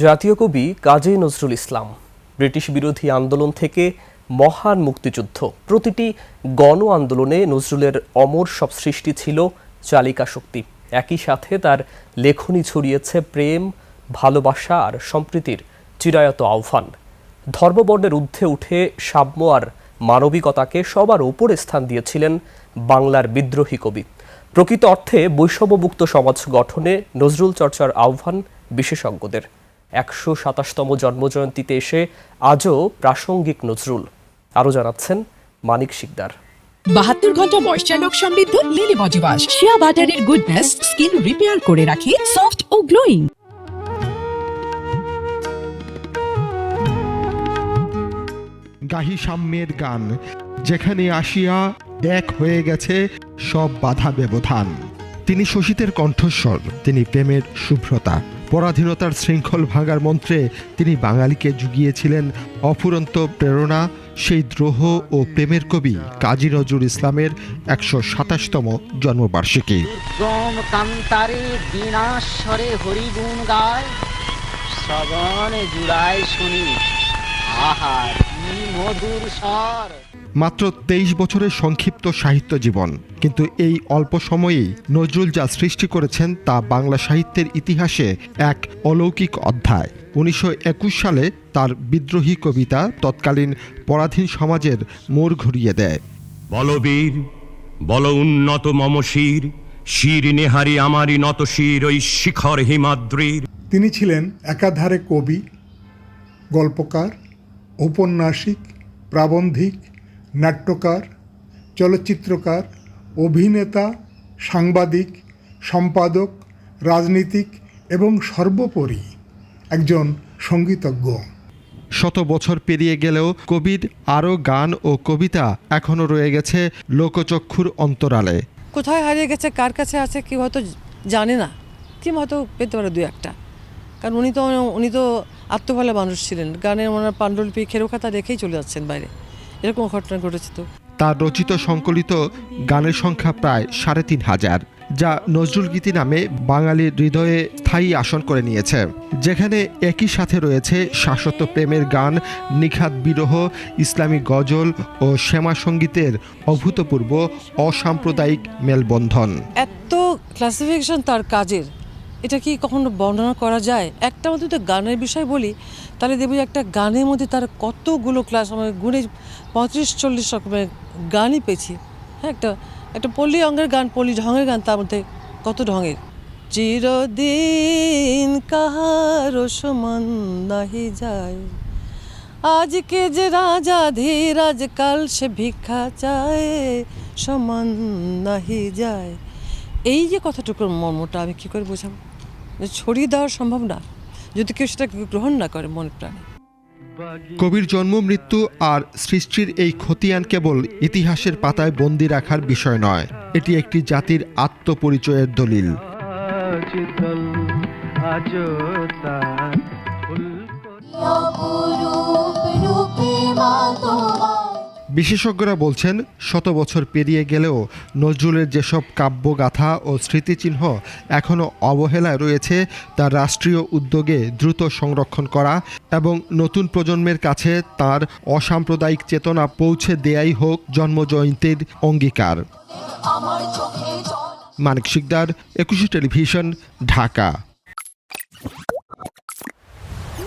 জাতীয় কবি কাজী নজরুল ইসলাম ব্রিটিশ বিরোধী আন্দোলন থেকে মহান মুক্তিযুদ্ধ, প্রতিটি গণ আন্দোলনে নজরুলের অমর সব সৃষ্টি ছিল চালিকা শক্তি। একই সাথে তার লেখনী ছড়িয়েছে প্রেম, ভালোবাসা আর সম্প্রীতির চিরায়ত আহ্বান। ধর্মবর্ণের ঊর্ধ্বে উঠে সাম্য আর মানবিকতাকে সবার উপরে স্থান দিয়েছিলেন বাংলার বিদ্রোহী কবি। প্রকৃত অর্থে বৈষম্যমুক্ত সমাজ গঠনে নজরুল চর্চার আহ্বান বিশেষজ্ঞদের। ১২৭তম জন্মজয়ন্তীতে এসে আজও প্রাসঙ্গিক নজরুল। আরও জানাচ্ছেন মানিক শিকদার। ৭২ ঘন্টা ময়েশ্চার লক সমৃদ্ধ লিলি বডি ওয়াশ, শিয়া বাটারের গুডনেস স্কিন রিপেয়ার করে রাখে সফট ও গ্লোয়িং। গাহি সাম্যের গান, যেখানে আসিয়া এক হয়ে গেছে সব বাধা ব্যবধান। তিনি শোষিতের কণ্ঠস্বর, তিনি প্রেমের শুভ্রতা, পরাধীনতার শৃঙ্খল ভাঙার মন্ত্রে তিনি বাঙালিকে জুগিয়েছিলেন অফুরন্ত প্রেরণা। সেই দ্রোহ ও প্রেমের কবি কাজী নজরুল ইসলামের ১২৭তম জন্মবার্ষিকী। কান্তারে বিনাশ্বরে হরিগুণ গায়, শ্রবণে জুড়ায় শুনি আহার কি মধুর স্বর। মাত্র ২৩ বছরের সংক্ষিপ্ত সাহিত্য জীবন, কিন্তু এই অল্প সময়েই নজরুল যা সৃষ্টি করেছেন তা বাংলা সাহিত্যের ইতিহাসে এক অলৌকিক অধ্যায়। ১৯২১ সালে তার বিদ্রোহী কবিতা তৎকালীন পরাধীন সমাজের মোড় ঘুরিয়ে দেয়। বলবীর বল উন্নত মম শির, শির নেহারি আমারই নত শির ওই শিখর হিমাদ্রির। তিনি ছিলেন একাধারে কবি, গল্পকার, ঔপন্যাসিক, প্রাবন্ধিক, নাট্যকার, চলচ্চিত্রকার, অভিনেতা, সাংবাদিক, সম্পাদক, রাজনীতিক এবং সর্বোপরি একজন সঙ্গীতজ্ঞ। শত বছর পেরিয়ে গেলেও কবির আরও গান ও কবিতা এখনও রয়ে গেছে লোকচক্ষুর অন্তরালে। কোথায় হারিয়ে গেছে, কার কাছে আছে, কেউ হয়তো জানে না, কেউ হয়তো পেতে পারে দু একটা। কারণ উনি তো আত্মভালা মানুষ ছিলেন। গানের ওনার পাণ্ডুলিপি খেরোখাতা রেখেই চলে যাচ্ছেন বাইরে, এরকম ঘটনা ঘটেছে। তো তার রচিত সংকলিত গানের সংখ্যা প্রায় ৩৫০০, যা নজরুল গীতি নামে বাঙালির হৃদয়ে স্থায়ী আসন করে নিয়েছে। যেখানে একই সাথে রয়েছে শাশ্বত প্রেমের গান, নিখাত বিরহ, ইসলামী গজল ও শ্যামা সঙ্গীতের অভূতপূর্ব অসাম্প্রদায়িক মেলবন্ধন। এত ক্লাসিফিকেশন তার কাজের, এটা কি কখনো বর্ণনা করা যায়? একটা মধ্যে তো গানের বিষয় বলি, তাহলে দেখবি একটা গানের মধ্যে তার কতগুলো ক্লাস, আমরা গুণে ৩৫-৪০ রকমের গানই পেয়েছি। হ্যাঁ, একটা পল্লী অঙ্গের গান, পল্লী ঢঙের গান, তার মধ্যে কত ঢঙের। চিরদিন কাহারো সমান নাহি যায়, আজকে যে রাজা ধীরাজ কাল সে ভিক্ষা চায়, সমান নাহি যায়। এই যে কথাটুকুর মর্মটা আমি কী করে বোঝাবো? ছড়িয়ে দেওয়া সম্ভব না যদি কেউ সেটা গ্রহণ না করে মনে প্রাণে। কবির জন্ম, মৃত্যু আর সৃষ্টির এই খতিয়ান কেবল ইতিহাসের পাতায় বন্দি রাখার বিষয় নয়, এটি একটি জাতির আত্মপরিচয়ের দলিল। বিশেষজ্ঞরা বলছেন, শত বছর পেরিয়ে গেলেও নজরুলের যেসব কাব্যগাথা ও স্মৃতিচিহ্ন এখনও অবহেলায় রয়েছে, তা রাষ্ট্রীয় উদ্যোগে দ্রুত সংরক্ষণ করা এবং নতুন প্রজন্মের কাছে তার অসাম্প্রদায়িক চেতনা পৌঁছে দেয়াই হোক জন্মজয়ন্তীর অঙ্গীকার। মানিক শিকদার, ২১ টেলিভিশন, ঢাকা।